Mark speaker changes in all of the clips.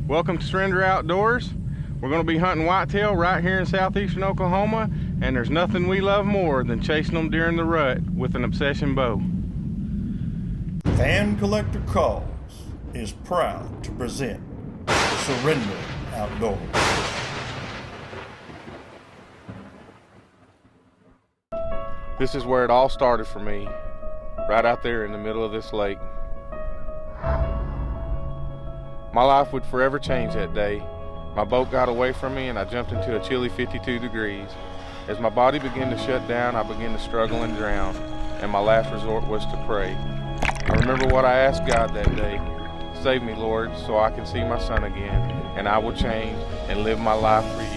Speaker 1: Welcome to Surrender Outdoors. We're going to be hunting whitetail right here in southeastern Oklahoma, and there's nothing we love more than chasing them during the rut with an obsession bow.
Speaker 2: Fan Collector Calls is proud to present Surrender Outdoors.
Speaker 1: This is where it all started for me, right out there in the middle of this lake. My life would forever change that day. My boat got away from me and I jumped into a chilly 52 degrees. As my body began to shut down, I began to struggle and drown, and my last resort was to pray. I remember what I asked God that day: save me, Lord, so I can see my son again, and I will change and live my life for you.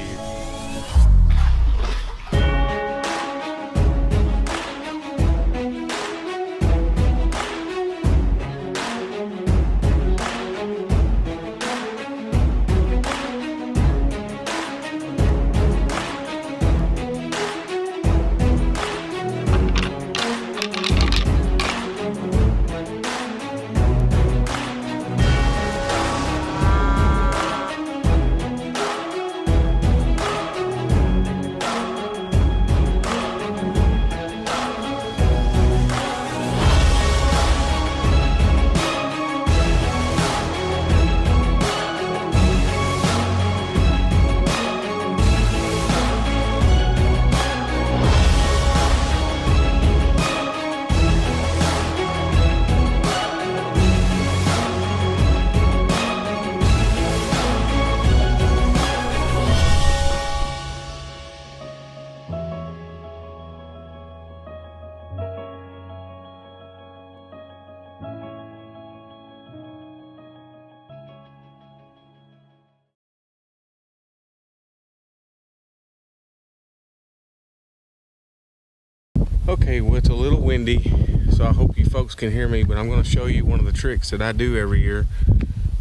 Speaker 1: Okay, well, it's a little windy, so I hope you folks can hear me, but I'm going to show you one of the tricks that I do every year,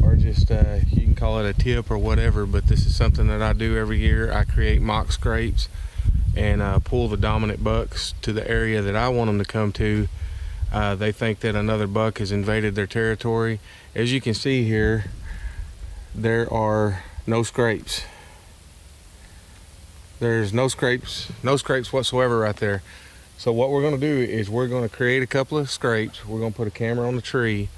Speaker 1: or just, you can call it a tip or whatever, but this is something that I do every year. I create mock scrapes and pull the dominant bucks to the area that I want them to come to. They think that another buck has invaded their territory. As you can see here, there are no scrapes. There's no scrapes whatsoever right there. So what we're going to do is we're going to create a couple of scrapes. We're going to put a camera on the tree,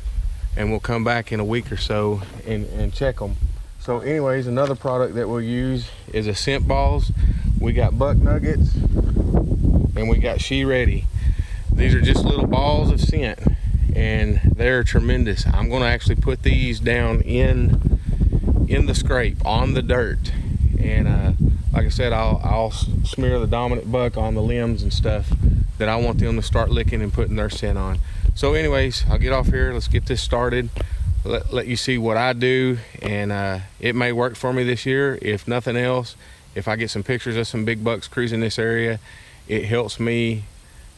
Speaker 1: and we'll come back in a week or so and check them. So anyways, another product that we'll use is a scent balls. We got buck nuggets and we got She Ready. These are just little balls of scent, and they're tremendous. I'm going to actually put these down in the scrape on the dirt, and like I said, I'll smear the dominant buck on the limbs and stuff that I want them to start licking and putting their scent on. So anyways, I'll get off here. Let's get this started. Let you see what I do, and it may work for me this year. If nothing else, if I get some pictures of some big bucks cruising this area, it helps me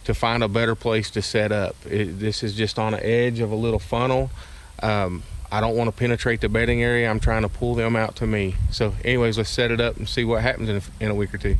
Speaker 1: to find a better place to set up. This is just on the edge of a little funnel. I don't want to penetrate the bedding area. I'm trying to pull them out to me. So anyways, let's set it up and see what happens in a week or two.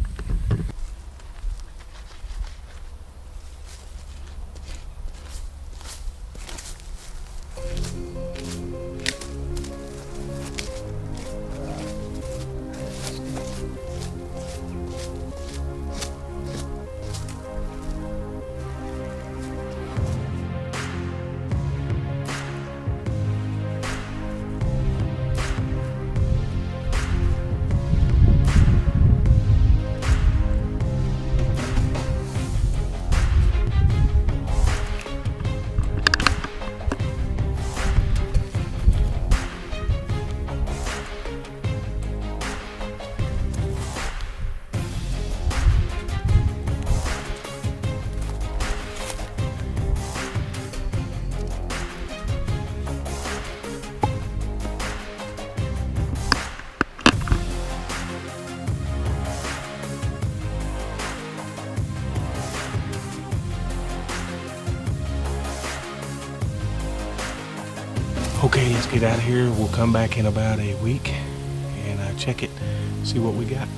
Speaker 1: Okay, let's get out of here. We'll come back in about a week and check it, see what we got.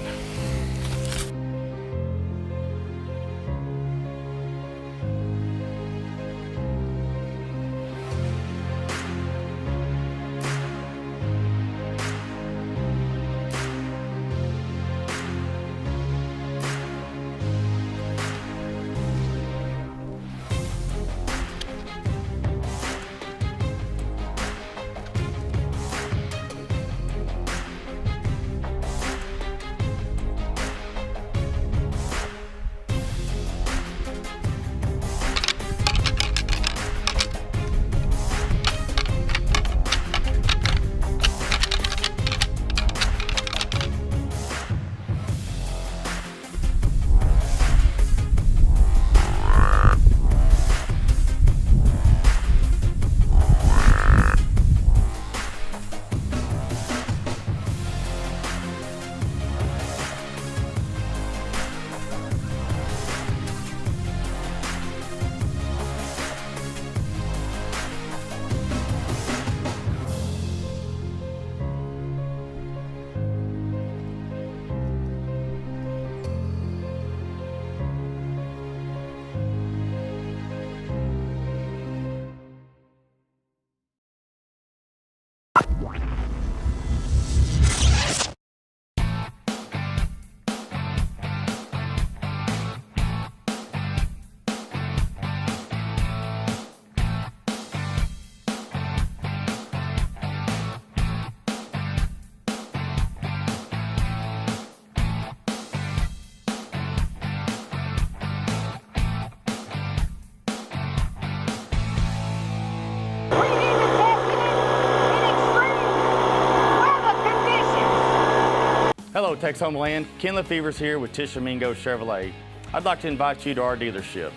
Speaker 3: Hello, Tex Homeland. Ken Lefevre's here with Tishomingo Chevrolet. I'd like to invite you to our dealership.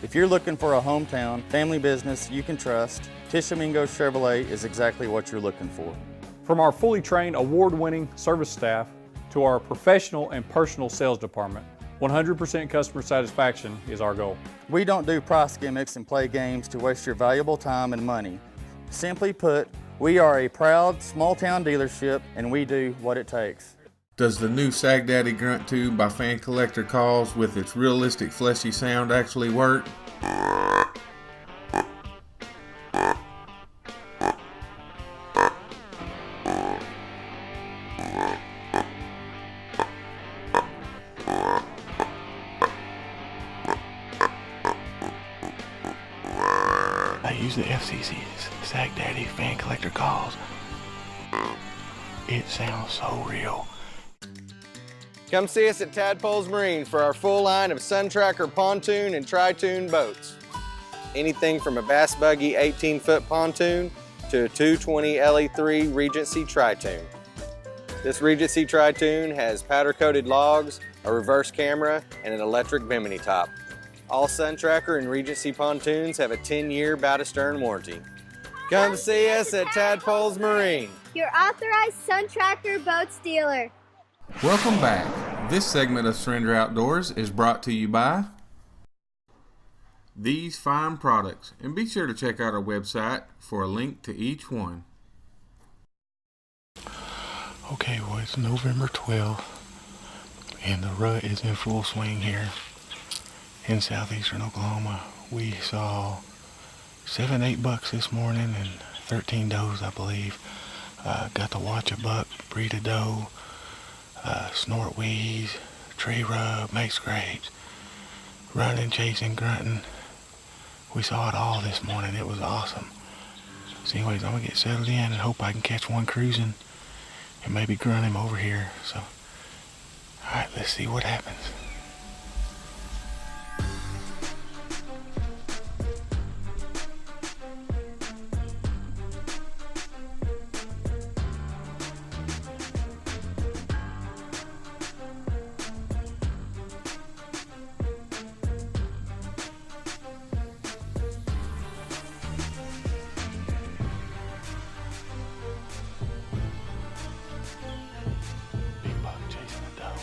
Speaker 3: If you're looking for a hometown family business you can trust, Tishomingo Chevrolet is exactly what you're looking for.
Speaker 4: From our fully trained, award-winning service staff to our professional and personal sales department, 100% customer satisfaction is our goal.
Speaker 3: We don't do price gimmicks and play games to waste your valuable time and money. Simply put, we are a proud small-town dealership and we do what it takes.
Speaker 1: Does the new Sag Daddy grunt tube by Fan Collector Calls with its realistic fleshy sound actually work? I use the FCC's Sag Daddy Fan Collector Calls. It sounds so real.
Speaker 5: Come see us at Tadpoles Marine for our full line of Sun Tracker pontoon and tri-toon boats. Anything from a Bass Buggy 18-foot pontoon to a 220 LE3 Regency tri-toon. This Regency tri-toon has powder-coated logs, a reverse camera, and an electric bimini top. All Sun Tracker and Regency pontoons have a 10-year bow-to-stern warranty. Come see us at Tadpoles Marine,
Speaker 6: your authorized Sun Tracker boats dealer.
Speaker 1: Welcome back. This segment of Surrender Outdoors is brought to you by these fine products, and be sure to check out our website for a link to each one. Okay, well, it's November 12th, and the rut is in full swing here in southeastern Oklahoma. We saw 7-8 bucks this morning and 13 does, I believe. Got to watch a buck breed a doe, snort wheeze, tree rub, make scrapes, running, chasing, grunting. We saw it all this morning. It was awesome. So anyways, I'm gonna get settled in and hope I can catch one cruising and maybe grunt him over here. So, all right, let's see what happens. Big buck chasing a doe.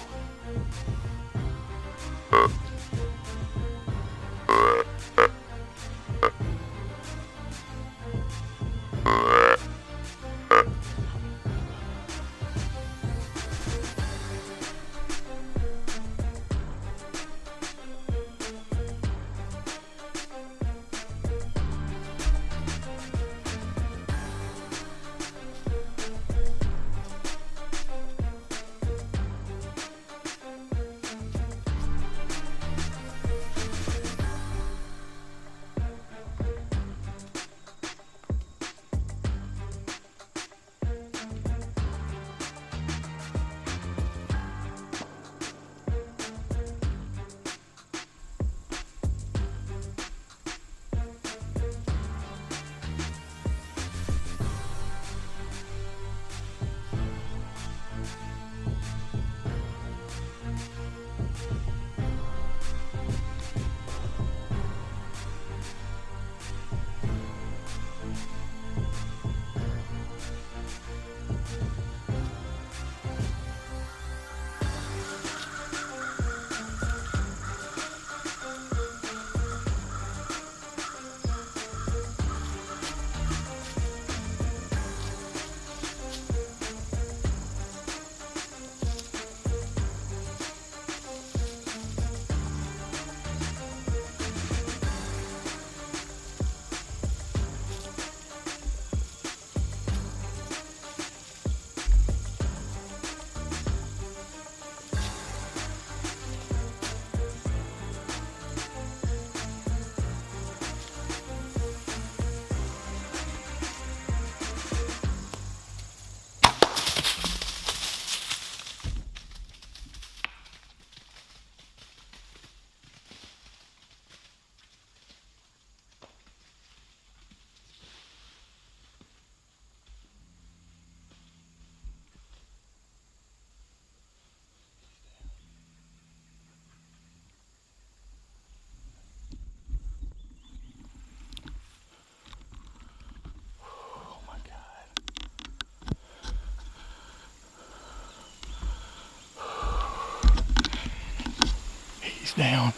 Speaker 1: down.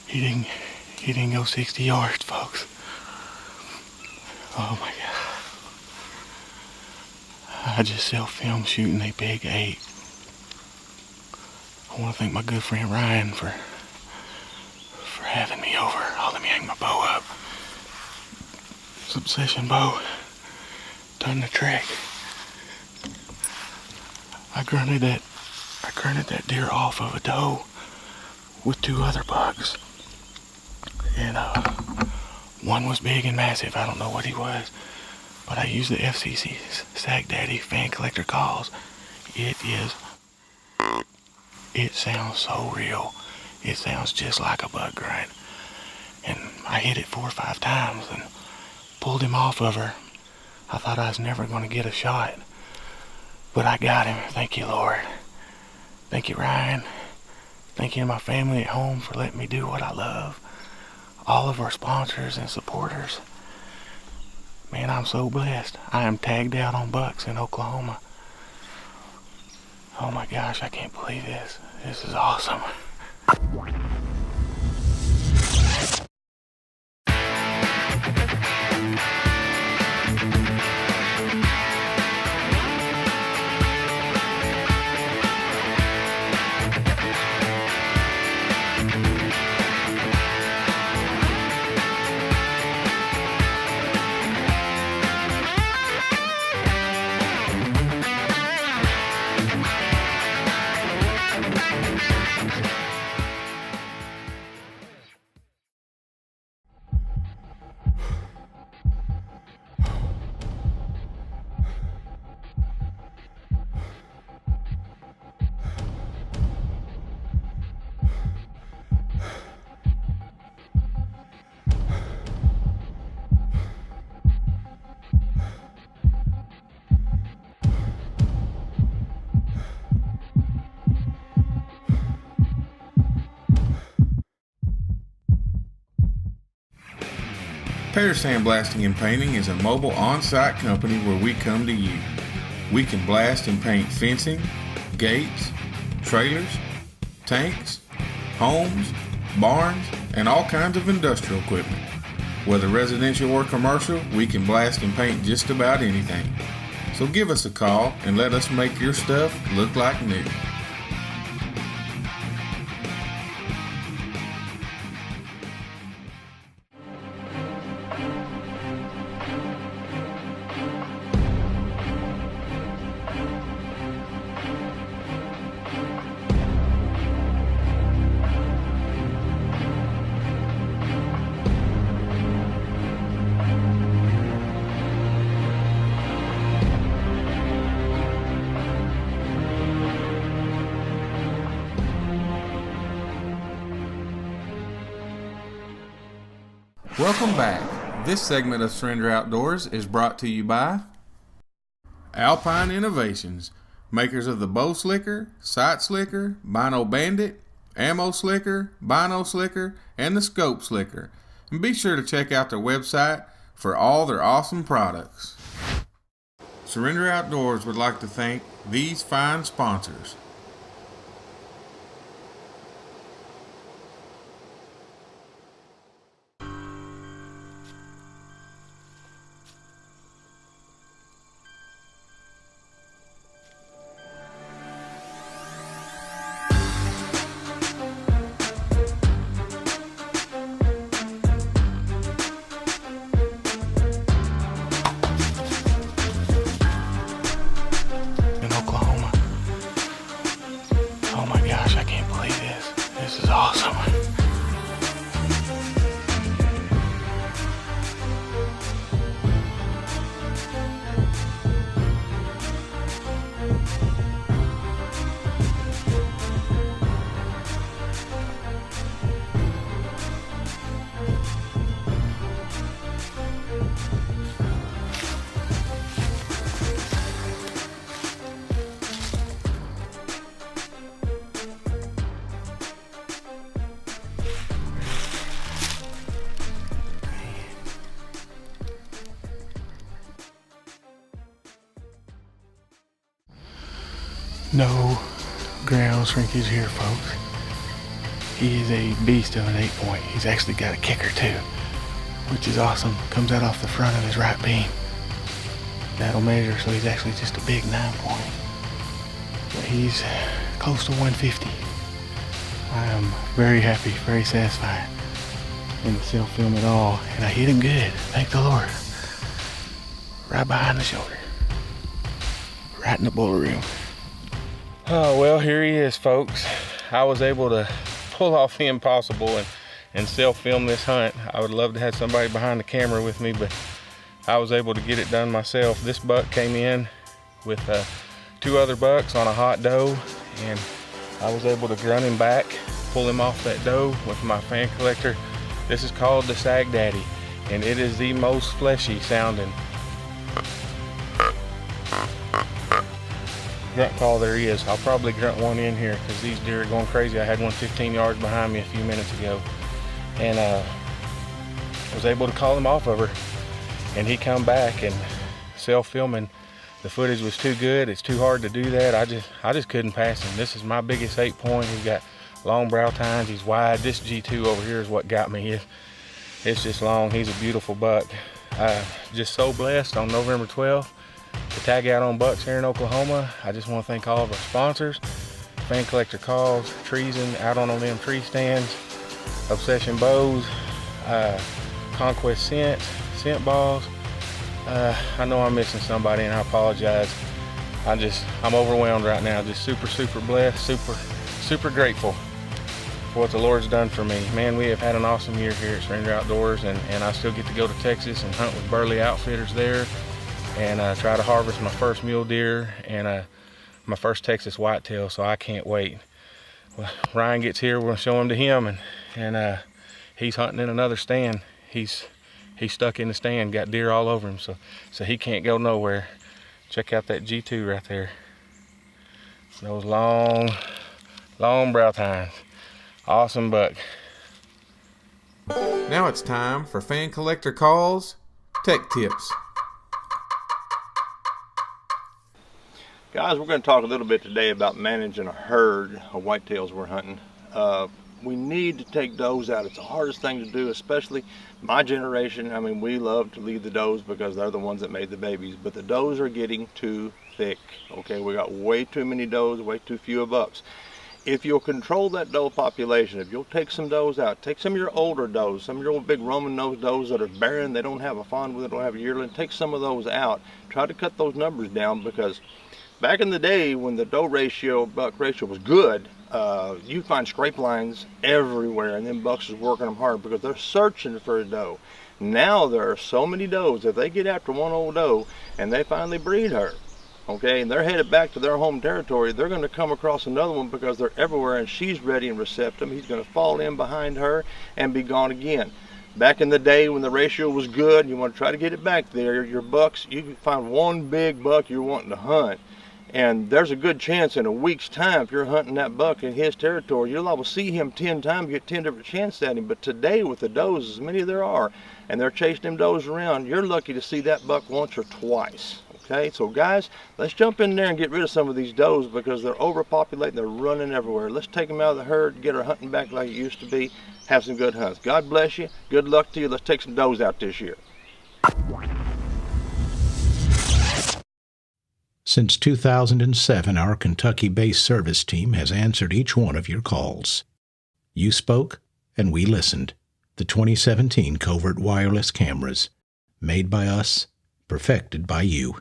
Speaker 1: He didn't go 60 yards, folks. Oh my God. I just self-filmed shooting a big 8. I want to thank my good friend Ryan for having me over. Oh, let me hang my bow up. It's Obsession bow. Done the trick. I grunted that deer off of a doe with 2 other bucks. And one was big and massive. I don't know what he was, but I used the FCC Sag Daddy fan collector calls. It sounds so real. It sounds just like a buck grunt. And I hit it 4 or 5 times and pulled him off of her. I thought I was never going to get a shot, but I got him. Thank you, Lord. Thank you, Ryan. Thank you to my family at home for letting me do what I love. All of our sponsors and supporters. Man, I'm so blessed. I am tagged out on bucks in Oklahoma. Oh my gosh, I can't believe this. This is awesome. Pear Sandblasting and Painting is a mobile on-site company where we come to you. We can blast and paint fencing, gates, trailers, tanks, homes, barns, and all kinds of industrial equipment. Whether residential or commercial, we can blast and paint just about anything. So give us a call and let us make your stuff look like new. Welcome back. This segment of Surrender Outdoors is brought to you by Alpine Innovations, makers of the Bow Slicker, Sight Slicker, Bino Bandit, Ammo Slicker, Bino Slicker, and the Scope Slicker. And be sure to check out their website for all their awesome products. Surrender Outdoors would like to thank these fine sponsors. No ground shrinkage here, folks. He is a beast of an 8-point. He's actually got a kicker too, which is awesome. Comes out off the front of his right beam. That'll measure, so he's actually just a big 9-point. But he's close to 150. I am very happy, very satisfied. Didn't self-film at all, and I hit him good, thank the Lord. Right behind the shoulder. Right in the bullet room. Oh, well, here he is, folks. I was able to pull off the impossible and self-film this hunt. I would love to have somebody behind the camera with me, but I was able to get it done myself. This buck came in with 2 other bucks on a hot doe, and I was able to run him back, pull him off that doe with my fan collector. This is called the Sag Daddy, and it is the most fleshy sounding grunt call there is. I'll probably grunt one in here because these deer are going crazy. I had one 15 yards behind me a few minutes ago, and was able to call him off of her, and he come back and self-filming. The footage was too good. It's too hard to do that. I just couldn't pass him. This is my biggest 8-point. He's got long brow tines. He's wide. This G2 over here is what got me. It's just long. He's a beautiful buck. Just so blessed on November 12th to tag out on bucks here in Oklahoma. I just want to thank all of our sponsors, Fan Collector Calls, Treason, Out on a Limb Tree Stands, Obsession Bows, Conquest Scent Balls. I know I'm missing somebody, and I apologize. I'm overwhelmed right now. Just super blessed, super grateful for what the Lord's done for me. Man, we have had an awesome year here at Stranger Outdoors, and I still get to go to Texas and hunt with Burley Outfitters there, and try to harvest my first mule deer and my first Texas whitetail, so I can't wait. Well, Ryan gets here, we're gonna show him to him, and he's hunting in another stand. He's stuck in the stand, got deer all over him, so he can't go nowhere. Check out that G2 right there. Those long brow tines. Awesome buck.
Speaker 7: Now it's time for Fan Collector Calls, Tech Tips.
Speaker 2: Guys, we're going to talk a little bit today about managing a herd of whitetails we're hunting. We need to take does out. It's the hardest thing to do, especially my generation. I mean, we love to leave the does because they're the ones that made the babies, but the does are getting too thick. Okay, we got way too many does, way too few bucks. If you'll control that doe population, if you'll take some does out, take some of your older does, some of your old big Roman nose does that are barren, they don't have a fawn with it, don't have a yearling, take some of those out. Try to cut those numbers down, because back in the day when the doe ratio, buck ratio was good, you'd find scrape lines everywhere, and then bucks is working them hard because they're searching for a doe. Now there are so many does, if they get after one old doe and they finally breed her, okay, and they're headed back to their home territory, they're going to come across another one because they're everywhere and she's ready and receptive. He's going to fall in behind her and be gone again. Back in the day when the ratio was good, you want to try to get it back there, your bucks, you can find one big buck you're wanting to hunt, and there's a good chance in a week's time, if you're hunting that buck in his territory, you'll always see him 10 times, get 10 different chances at him. But today with the does, as many there are, and they're chasing them does around, you're lucky to see that buck once or twice. Okay, so guys, let's jump in there and get rid of some of these does because they're overpopulating, they're running everywhere. Let's take them out of the herd, get our hunting back like it used to be, have some good hunts. God bless you, good luck to you. Let's take some does out this year.
Speaker 8: Since 2007, our Kentucky-based service team has answered each one of your calls. You spoke, and we listened. The 2017 Covert Wireless Cameras, made by us, perfected by you.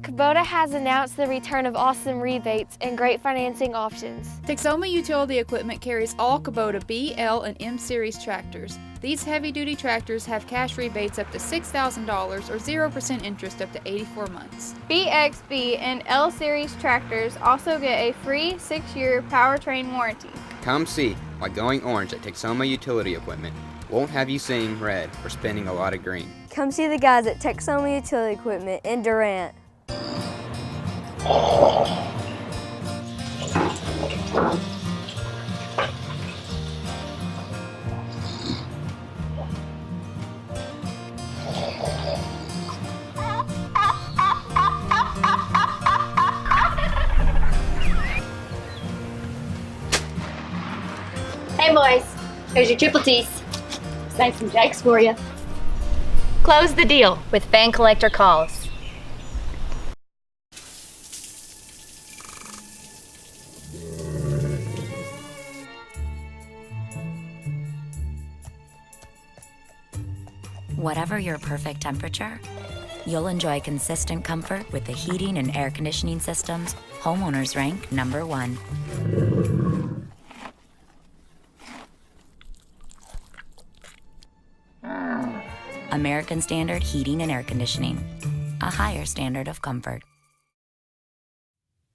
Speaker 9: Kubota has announced the return of awesome rebates and great financing options.
Speaker 10: Texoma Utility Equipment carries all Kubota B, L, and M Series tractors. These heavy-duty tractors have cash rebates up to $6,000 or 0% interest up to 84 months.
Speaker 11: BXB and L Series tractors also get a free 6-year powertrain warranty.
Speaker 12: Come see why going orange at Texoma Utility Equipment won't have you seeing red or spending a lot of green.
Speaker 9: Come see the guys at Texoma Utility Equipment in Durant.
Speaker 6: There's your triple T's. Snipes some jakes for you.
Speaker 13: Close the deal with Fan Collector Calls.
Speaker 14: Whatever your perfect temperature, you'll enjoy consistent comfort with the heating and air conditioning systems homeowners rank #1. American Standard Heating and Air Conditioning, a higher standard of comfort.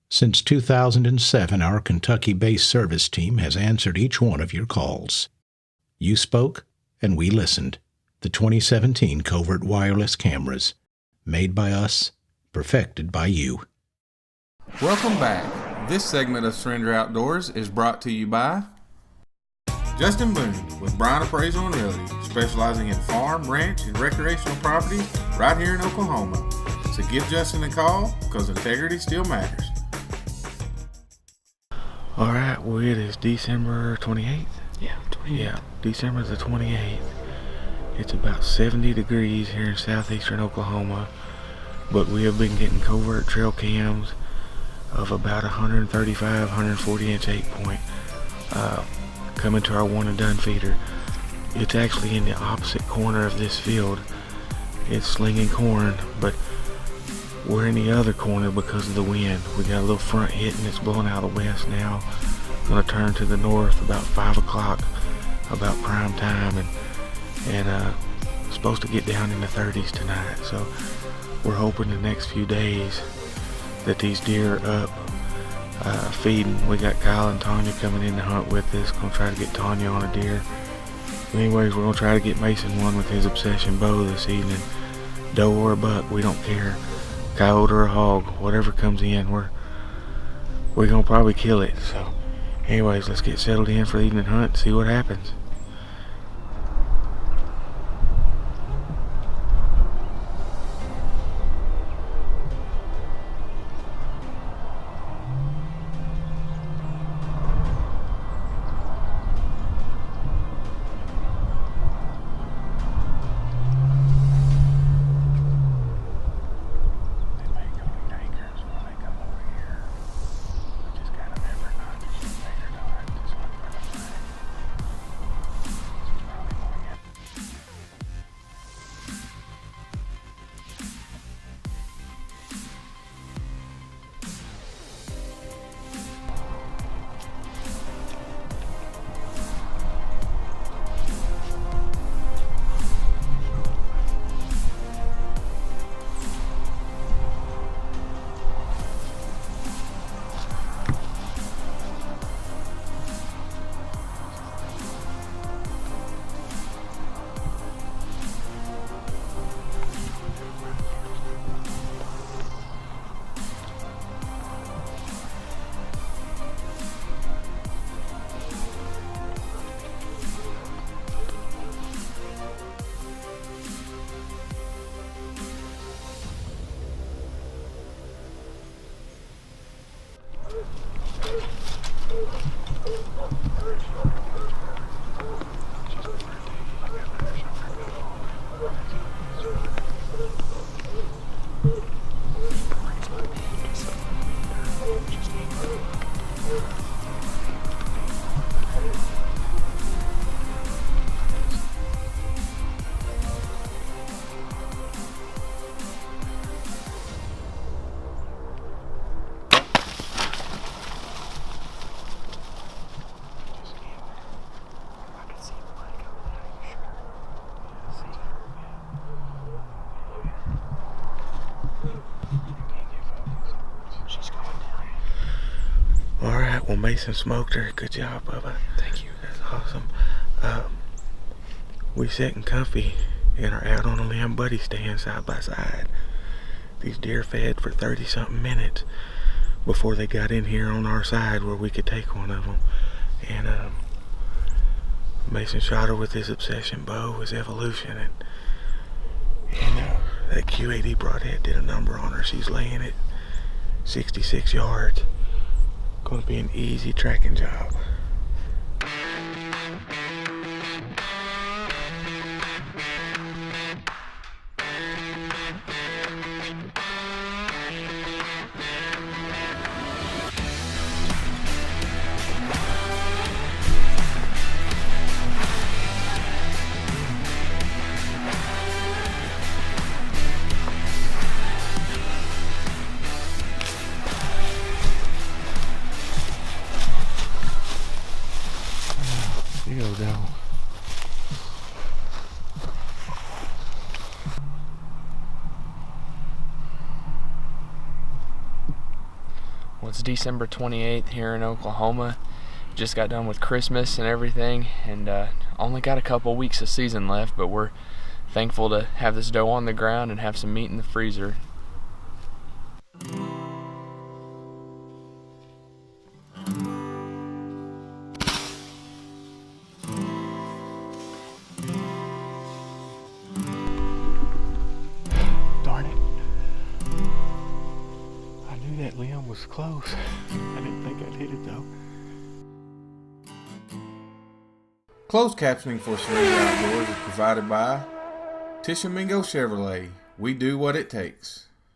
Speaker 8: Since 2007, our Kentucky-based service team has answered each one of your calls. You spoke, and we listened. The 2017 Covert Wireless Cameras, made by us, perfected by you.
Speaker 7: Welcome back. This segment of Surrender Outdoors is brought to you by Justin Boone with Brown Appraisal and Realty, specializing in farm, ranch, and recreational properties right here in Oklahoma. So give Justin a call, because integrity still matters.
Speaker 1: All right, well, it is December 28th.
Speaker 3: Yeah, 28th.
Speaker 1: Yeah, December the 28th. It's about 70 degrees here in southeastern Oklahoma, but we have been getting covert trail cams of about 135, 140 inch 8-point coming to our one and done feeder. It's actually in the opposite corner of this field. It's slinging corn, but we're in the other corner because of the wind. We got a little front hit and it's blowing out of the west now. Gonna turn to the north about 5 o'clock, about prime time, and supposed to get down in the 30s tonight. So we're hoping the next few days that these deer are up feeding. We got Kyle and Tanya coming in to hunt with us. Gonna try to get Tanya on a deer. Anyways, we're gonna try to get Mason one with his obsession bow this evening. Doe or a buck, we don't care. Coyote or a hog, whatever comes in, we're gonna probably kill it. So anyways, let's get settled in for the evening hunt and see what happens. Well, Mason smoked her. Good job, Bubba.
Speaker 3: Thank you.
Speaker 1: That's awesome. We sitting comfy in our out on a limb buddy stand side by side. These deer fed for 30-something minutes before they got in here on our side where we could take one of them. And Mason shot her with his obsession bow, his evolution, and that Q80 broadhead did a number on her. She's laying at 66 yards. Gonna be an easy tracking job.
Speaker 15: Well, it's December 28th here in Oklahoma. Just got done with Christmas and everything, and only got a couple weeks of season left, but we're thankful to have this doe on the ground and have some meat in the freezer.
Speaker 1: Darn it. I knew that limb was close. I didn't think I'd hit it though.
Speaker 7: Closed captioning for Surrender Outdoors is provided by Tishomingo Chevrolet. We do what it takes.